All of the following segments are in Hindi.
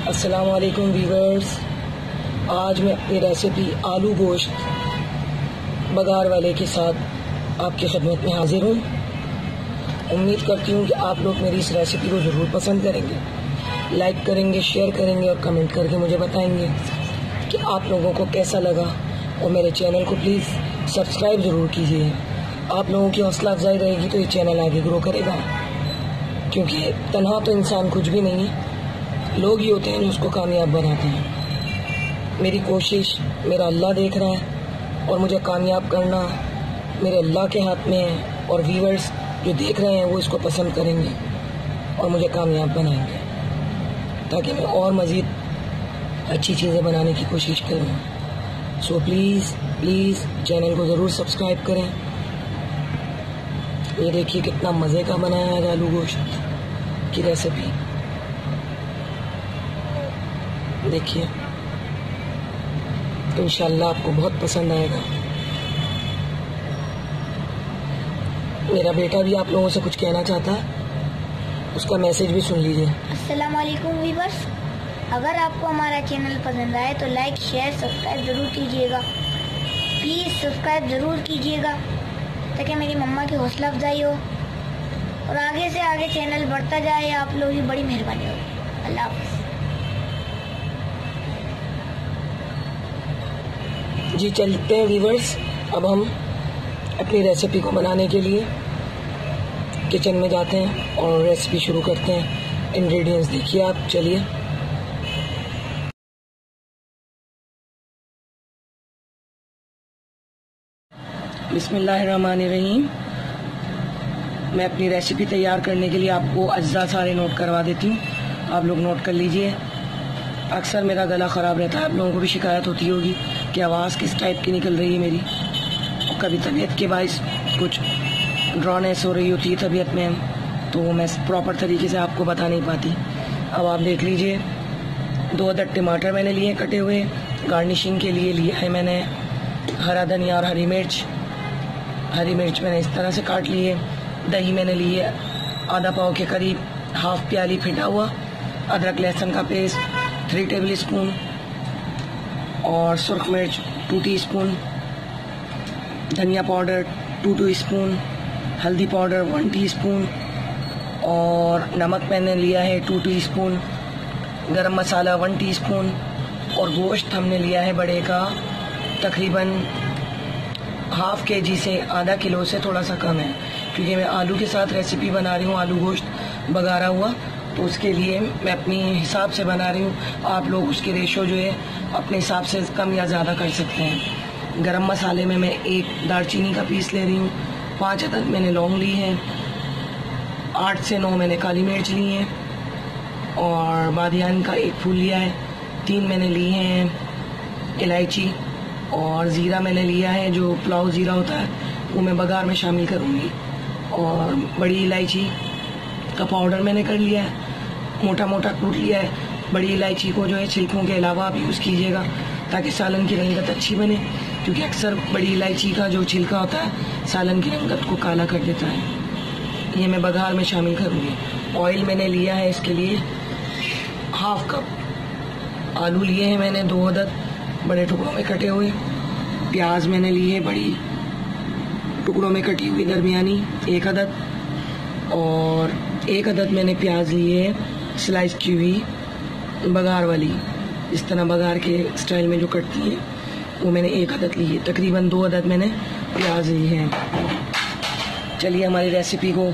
अस्सलाम वालेकुम वीवर्स। आज मैं अपनी रेसिपी आलू गोश्त बघार वाले के साथ आपकी खिदमत में हाजिर हूँ। उम्मीद करती हूँ कि आप लोग मेरी इस रेसिपी को ज़रूर पसंद करेंगे, लाइक करेंगे, शेयर करेंगे और कमेंट करके मुझे बताएंगे कि आप लोगों को कैसा लगा। और मेरे चैनल को प्लीज़ सब्सक्राइब ज़रूर कीजिए। आप लोगों की हौसला अफजाई रहेगी तो ये चैनल आगे ग्रो करेगा, क्योंकि तन्हा तो इंसान कुछ भी नहीं है, लोग ही होते हैं जो उसको कामयाब बनाते हैं। मेरी कोशिश मेरा अल्लाह देख रहा है और मुझे कामयाब करना मेरे अल्लाह के हाथ में है। और व्यूअर्स जो देख रहे हैं वो इसको पसंद करेंगे और मुझे कामयाब बनाएंगे, ताकि मैं और मज़ीद अच्छी चीज़ें बनाने की कोशिश करूँ। सो प्लीज़ चैनल को ज़रूर सब्सक्राइब करें। ये देखिए कितना मज़े का बनाया है आलू गोश्त की रेसिपी। देखिए, तो इंशाल्लाह आपको बहुत पसंद आएगा। मेरा बेटा भी आप लोगों से कुछ कहना चाहता है, उसका मैसेज भी सुन लीजिए। अस्सलाम वालेकुम व्यूअर्स, अगर आपको हमारा चैनल पसंद आए तो लाइक, शेयर, सब्सक्राइब ज़रूर कीजिएगा। प्लीज़ सब्सक्राइब ज़रूर कीजिएगा ताकि मेरी मम्मा की हौसला अफजाई हो और आगे से आगे चैनल बढ़ता जाए। आप लोगों की बड़ी मेहरबानी होगी। अल्लाह हाफ़िज़। जी चलते हैं व्यूअर्स, अब हम अपनी रेसिपी को बनाने के लिए किचन में जाते हैं और रेसिपी शुरू करते हैं। इंग्रेडिएंट्स देखिए आप, चलिए। बिस्मिल्लाहिर्रहमानिर्रहीम। मैं अपनी रेसिपी तैयार करने के लिए आपको अज्जा सारे नोट करवा देती हूँ, आप लोग नोट कर लीजिए। अक्सर मेरा गला ख़राब रहता है, आप लोगों को भी शिकायत होती होगी कि आवाज़ किस टाइप की निकल रही है मेरी, और कभी तबीयत के बाइस कुछ ड्रॉनेस हो रही होती है तबीयत में, तो वो मैं प्रॉपर तरीके से आपको बता नहीं पाती। अब आप देख लीजिए, 2 अदद टमाटर मैंने लिए कटे हुए, गार्निशिंग के लिए लिया है मैंने हरा धनिया और हरी मिर्च मैंने इस तरह से काट ली है। दही मैंने ली है आधा पाव के करीब, हाफ प्याली फिटा हुआ। अदरक लहसुन का पेस्ट 3 टेबल स्पून और सुर्ख मिर्च 2 टीस्पून, धनिया पाउडर 2 टीस्पून, हल्दी पाउडर 1 टीस्पून और नमक मैंने लिया है 2 टीस्पून, गरम मसाला 1 टीस्पून। और गोश्त हमने लिया है बड़े का, तकरीबन हाफ केजी से आधा किलो से थोड़ा सा कम है, क्योंकि मैं आलू के साथ रेसिपी बना रही हूँ, आलू गोश्त बघारा हुआ, तो उसके लिए मैं अपनी हिसाब से बना रही हूँ। आप लोग उसकी रेशो जो है अपने हिसाब से कम या ज़्यादा कर सकते हैं। गरम मसाले में मैं 1 दालचीनी का पीस ले रही हूँ, 5 अदद मैंने लौंग ली हैं, 8 से 9 मैंने काली मिर्च ली हैं और बादियान का 1 फूल लिया है, 3 मैंने ली हैं इलायची और ज़ीरा मैंने लिया है, जो पुलाव ज़ीरा होता है वो मैं बघार में शामिल करूँगी। और बड़ी इलायची का पाउडर मैंने कर लिया है, मोटा मोटा कूट लिया है। बड़ी इलायची को जो है छिलकों के अलावा आप यूज़ कीजिएगा ताकि सालन की रंगत अच्छी बने, क्योंकि अक्सर बड़ी इलायची का जो छिलका होता है सालन की रंगत को काला कर देता है। ये मैं बघार में शामिल करूँगी। ऑयल मैंने लिया है इसके लिए हाफ कप। आलू लिए हैं मैंने 2 अदद बड़े टुकड़ों में कटे हुए। प्याज मैंने ली है बड़ी टुकड़ों में कटी हुई दरमियानी 1 अदद, और 1 अदद मैंने प्याज ली है स्लाइस की हुई बघार वाली, इस तरह बघार के स्टाइल में जो कटती है वो मैंने 1 अदद ली है। तकरीबन 2 अदद मैंने प्याज ली है। चलिए हमारी रेसिपी को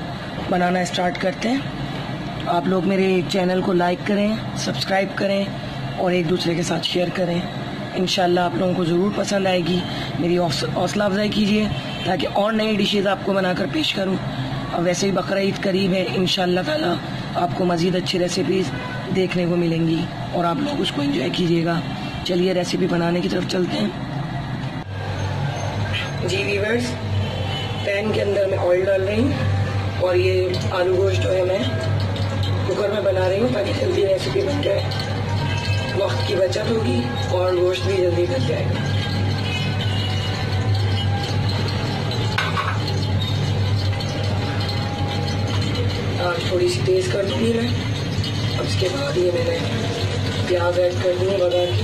बनाना स्टार्ट करते हैं। आप लोग मेरे चैनल को लाइक करें, सब्सक्राइब करें और एक दूसरे के साथ शेयर करें। इंशाल्लाह आप लोगों को ज़रूर पसंद आएगी। मेरी हौसला अफजाई कीजिए ताकि और नई डिशेज़ आपको बनाकर पेश करूं। अब वैसे ही बकरा ईद करीब है, इंशाल्लाह ताला आपको मज़ीद अच्छी रेसिपीज़ देखने को मिलेंगी और आप लोग उसको एंजॉय कीजिएगा। चलिए रेसिपी बनाने की तरफ चलते हैं। जी व्यूअर्स, पैन के अंदर मैं ऑयल डाल रही हूँ और ये आलू गोश्त जो है मैं कुकर में बना रही हूँ ताकि जल्दी रेसिपी बन जाए, वक्त की बचत होगी और गोश्त भी जल्दी बन जाएगा। आग थोड़ी सी तेज़ कर दूँगी मैं। अब इसके बाद ये मैंने प्याज ऐड कर दूँगी बघार की।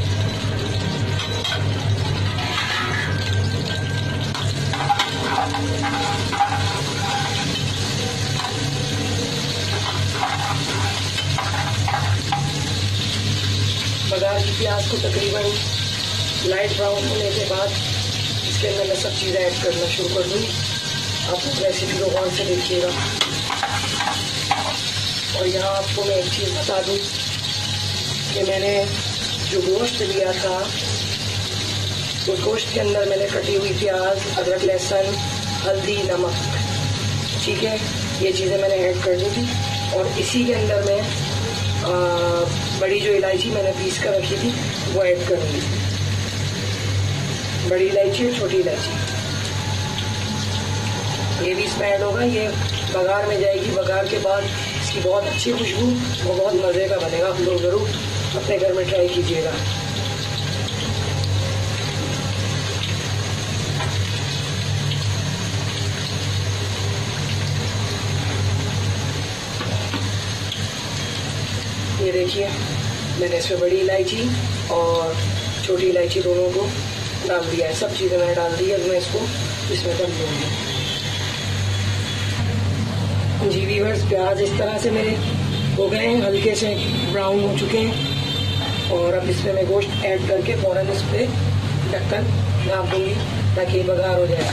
बघार की प्याज को तकरीबन लाइट ब्राउन होने के बाद इसके अंदर मैं सब चीज़ें ऐड करना शुरू कर दूँगी। आप रेसिपी को गौर से देखिएगा। और यहाँ आपको मैं एक चीज़ बता दूँ कि मैंने जो गोश्त लिया था उस गोश्त के अंदर मैंने कटी हुई प्याज, अदरक, लहसुन, हल्दी, नमक, ठीक है, ये चीज़ें मैंने ऐड कर दी थी। और इसी के अंदर मैं बड़ी जो इलायची मैंने पीस कर रखी थी वो ऐड करूँगी। बड़ी इलायची और छोटी इलायची ये भी इसमें ऐड होगा। ये बघार में जाएगी। बघार के बाद इसकी बहुत अच्छी खुशबू, वो बहुत मज़े का बनेगा। आप लोग ज़रूर अपने घर में ट्राई कीजिएगा। ये देखिए मैंने इसमें बड़ी इलायची और छोटी इलायची दोनों को डाल दिया है। सब चीज़ें मैंने डाल दी है। मैं इसको इसमें दम दूँगी। जी व्यूअर्स, प्याज इस तरह से मेरे हो गए हैं, हल्के से ब्राउन हो चुके हैं। और अब इसमें मैं गोश्त ऐड करके फ़ौरन इस पर ढक्कन ढाँप दूँगी ताकि बघार हो जाए।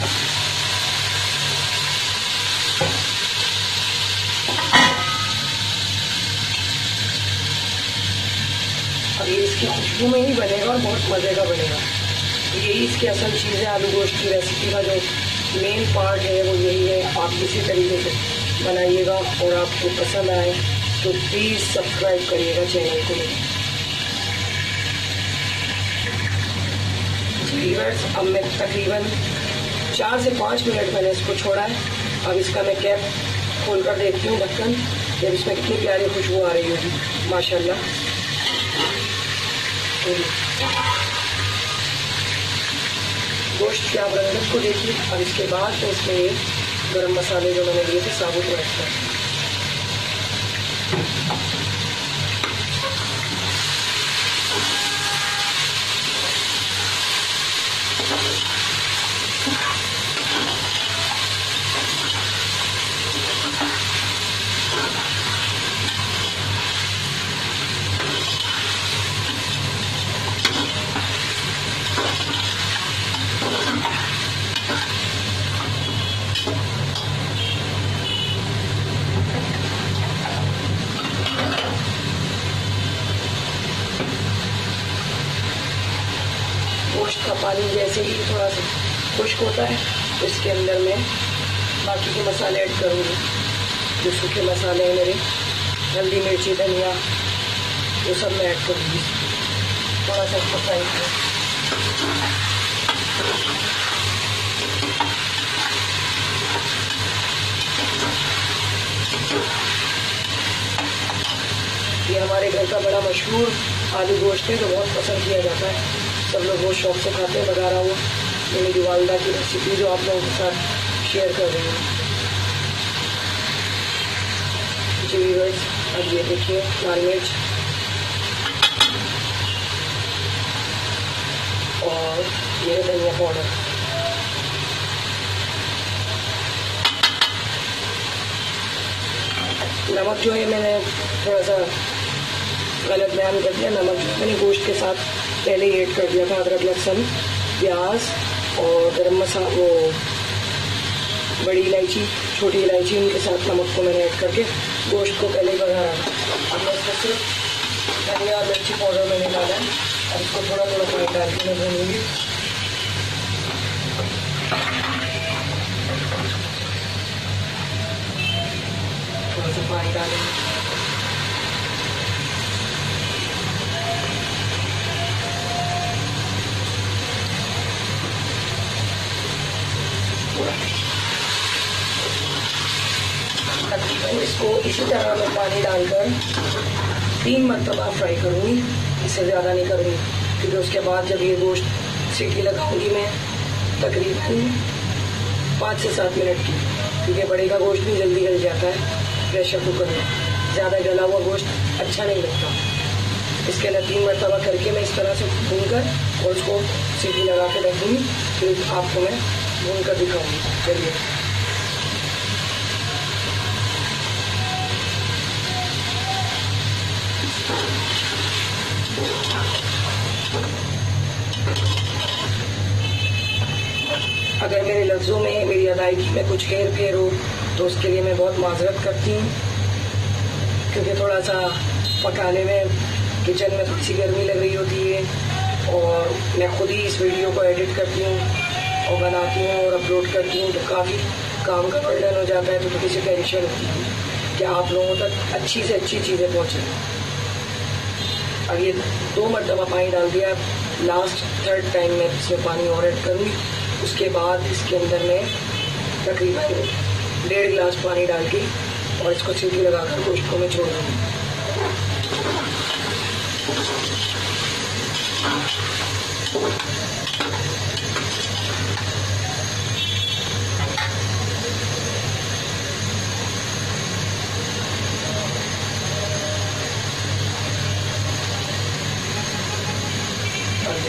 अब ये इसकी खुशबू में ही बनेगा और बहुत मज़े का बनेगा। यही इसकी असल चीज़ है। आलू गोश्त की रेसिपी का जो मेन पार्ट है वो यही है। आप इसी तरीके से बनाइएगा और आपको पसंद आए तो प्लीज़ सब्सक्राइब करिएगा चैनल को। व्यूअर्स, अब मैं तकरीबन 4 से 5 मिनट मैंने इसको छोड़ा है। अब इसका मैं कैप खोल कर देखती हूँ ढक्कन, जब इसमें कितनी प्यारी खुशबू आ रही होगी माशाल्लाह। गोश्त की आप रंगत को देखिए। अब इसके बाद तो इसमें ये गरम मसाले जो मैंने लिए थे साबुत में ऐड कर। गोश्त का पानी जैसे ही थोड़ा सा खुश्क होता है तो इसके अंदर मैं बाकी के मसाले ऐड करूँगी। जो सूखे मसाले हैं मेरे, हल्दी, मिर्ची, धनिया, वो सब मैं ऐड करूँगी। थोड़ा सा इसको फ्राई करूँ। ये हमारे घर का बड़ा मशहूर आलू गोश्त है जो बहुत पसंद किया जाता है। सब लोग बहुत शौक से खाते हैं। बघारा हुआ ये मेरी वालदा की रेसिपी जो आप लोगों के साथ शेयर कर रही हूँ। जी व्यूअर्स, अब ये देखिए लाल मिर्च और ये धनिया पाउडर। नमक जो है मैंने थोड़ा सा गलत बयान कर दिया। नमक मैंने गोश्त के साथ पहले ही ऐड कर दिया था। अदरक, लहसुन, प्याज और गरम मसाला, वो बड़ी इलायची, छोटी इलायची, उनके साथ नमक को मैंने ऐड करके गोश्त को पहले ही बघारा था। अब मैं इसमें सिर्फ धनिया और मिर्ची पाउडर मैंने डाला है। अब इसको थोड़ा थोड़ा पानी डाल के मैं भूनूंगी। थोड़ा सा पानी डालेंगे। इसको इसी तरह मैं पानी डालकर 3 मरतबा फ्राई करूँगी। इससे ज़्यादा नहीं करूँगी क्योंकि उसके बाद जब ये गोश्त सीटी लगाऊंगी मैं तकरीबन 5 से 7 मिनट की, क्योंकि बड़े का गोश्त भी जल्दी गल जाता है प्रेशर कुकर में। ज़्यादा गला हुआ गोश्त अच्छा नहीं लगता। इसके अंदर 3 मरतबा करके मैं इस तरह से भून कर और उसको सीटी लगा के रख दूँगी, फिर आपको मैं भून कर दिखाऊँगी। चलिए अगर मेरे लफ्ज़ों में, मेरी अदायगी में कुछ हेर फेर हो तो उसके लिए मैं बहुत माजरत करती हूँ, क्योंकि थोड़ा सा पकाने में किचन में थोड़ी सी गर्मी लग रही होती है और मैं खुद ही इस वीडियो को एडिट करती हूँ और बनाती हूँ और अपलोड करती हूँ, तो काफ़ी काम का बर्डन हो जाता है, तो थोड़ी सी टेंशन होती है कि आप लोगों तक अच्छी से अच्छी चीज़ें पहुँचें। अब ये 2 मरतबा पानी डाल दिया, लास्ट 3rd टाइम मैं इसमें पानी और ऐड करूँगी। उसके बाद इसके अंदर मैं तकरीबन 1.5 गिलास पानी डाल के और इसको सीटी लगाकर गोश्त को मैं छोड़ दूँगी।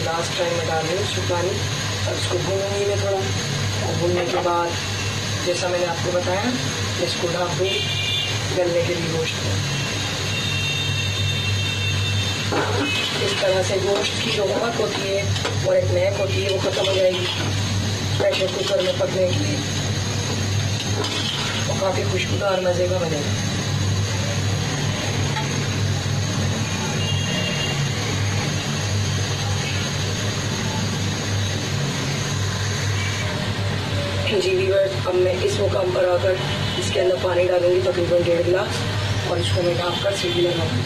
लास्ट टाइम में डाल रही हूँ इसमें पानी, अब इसको भूनूंगी मैं थोड़ा, और भूनने के बाद जैसा मैंने आपको बताया इसको ढाँप दूँ गलने के लिए गोश्त को। इस तरह से गोश्त की जो महक होती है और एक महक होती है वो ख़त्म हो जाएगी प्रेशर कुकर में पकने के लिए, और काफ़ी खुशबूदार मज़े का बनेगा। जी व्यूअर्स, अब मैं इस मुकाम पर आकर इसके अंदर पानी डालूंगी तकरीबन 1.5 गिलास और इसको मैं ढाँप कर सीटी लगाऊंगी।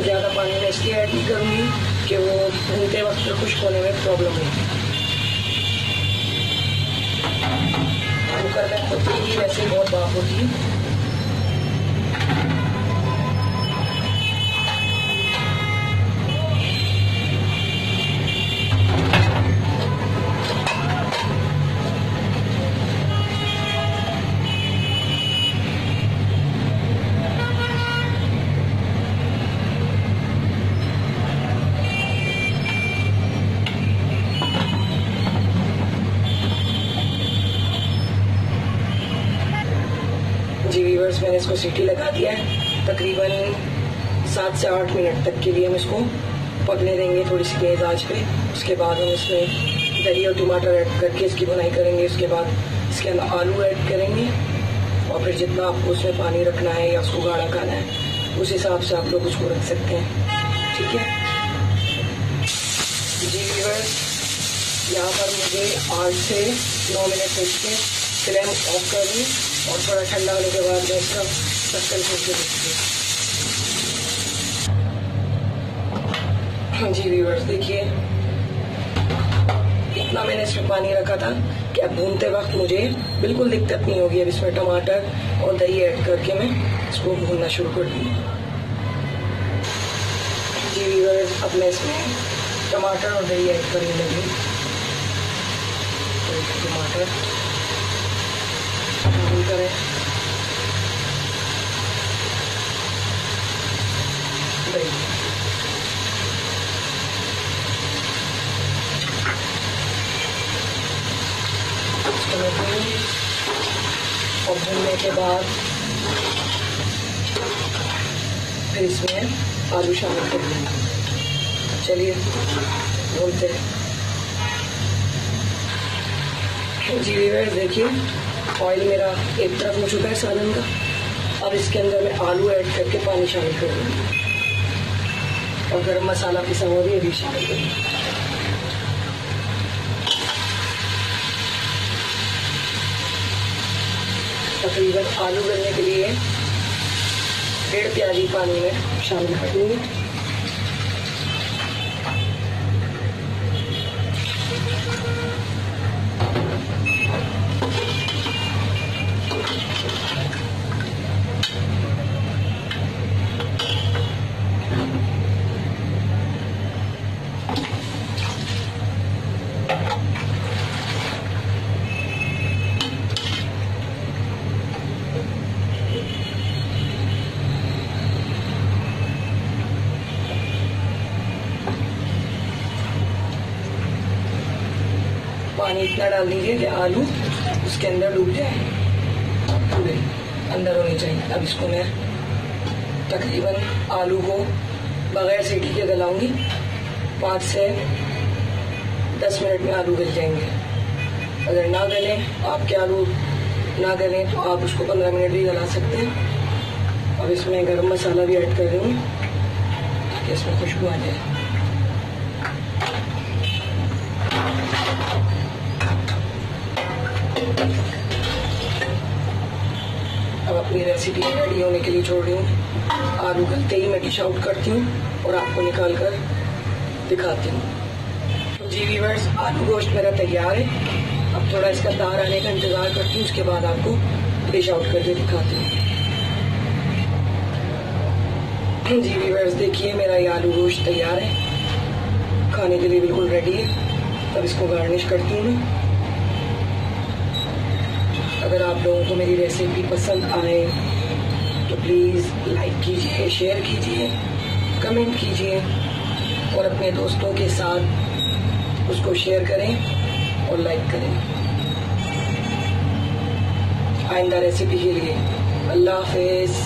ज़्यादा पानी मैं इसलिए ऐड नहीं करूँगी कि वो भूनते वक्त खुश्क होने में प्रॉब्लम होगी। कुकर में होती ही वैसे ही बहुत भाप होती है। जी व्यूअर्स, मैंने इसको सीटी लगा दिया है, तकरीबन 7 से 8 मिनट तक के लिए हम इसको पकने देंगे थोड़ी सी तेज़ आंच पे। उसके बाद हम इसमें दही और टमाटर ऐड करके इसकी बुनाई करेंगे। उसके बाद इसके अंदर आलू ऐड करेंगे और फिर जितना आपको उसमें पानी रखना है या उसको गाढ़ा खाना है उस हिसाब से आप लोग उसको रख सकते हैं, ठीक है। जी व्यूअर्स, यहाँ पर मुझे 8 से 9 मिनट इसके फ्लेम ऑफ कर दूँ और थोड़ा ठंडा होने के बाद मैं इसका ढक्कन खोल के देखती हूँ। जी व्यूअर्स, देखिए इतना मैंने इसमें पानी रखा था कि अब भूनते वक्त मुझे बिल्कुल दिक्कत नहीं होगी। अब इसमें टमाटर और दही ऐड करके मैं इसको भूनना शुरू कर दूँगी। जी व्यूअर्स, अब मैं इसमें टमाटर और दही ऐड करने लगी। टमाटर करें, दही, इसको मैं भूनूंगी और भूनने के बाद फिर इसमें आलू शामिल कर दूंगी। चलिए भूनते हैं। जी व्यूअर्स, देखिए ऑयल मेरा एक तरफ हो चुका है सालन का। अब इसके अंदर मैं आलू ऐड करके पानी शामिल कर दूँगी और गरम मसाला पिसा हुआ भी अभी शामिल करूँगी। तकरीबन आलू गलने के लिए 1.5 प्याली पानी में शामिल कर दूँगी। पानी इतना डाल दीजिए कि आलू उसके अंदर डूब जाए, पूरे अंदर होने चाहिए। अब इसको मैं तकरीबन आलू को बगैर सीटी के गलाऊंगी। 5 से 10 मिनट में आलू गल जाएंगे। अगर ना गलें, आपके आलू ना गलें तो आप उसको 15 मिनट भी गला सकते हैं। अब इसमें गरम मसाला भी ऐड कर रही हूँ ताकि इसमें खुशबू आ जाए। अब अपनी रेसिपी रेडी होने के लिए छोड़ रही हूँ। आलू गलते ही मैं डिश आउट करती हूँ और आपको निकाल कर दिखाती हूँ। जी व्यूअर्स, आलू गोश्त मेरा तैयार है। अब थोड़ा इसका दार आने का इंतज़ार करती हूँ, उसके बाद आपको डिश आउट करके दिखाती हूँ। जी व्यूअर्स, देखिए मेरा ये आलू गोश्त तैयार है, खाने के लिए बिल्कुल रेडी है। अब इसको गार्निश करती हूँ मैं। अगर आप लोगों को मेरी रेसिपी पसंद आए तो प्लीज़ लाइक कीजिए, शेयर कीजिए, कमेंट कीजिए और अपने दोस्तों के साथ उसको शेयर करें और लाइक करें। आइंदा रेसिपी के लिए अल्लाह हाफिज़।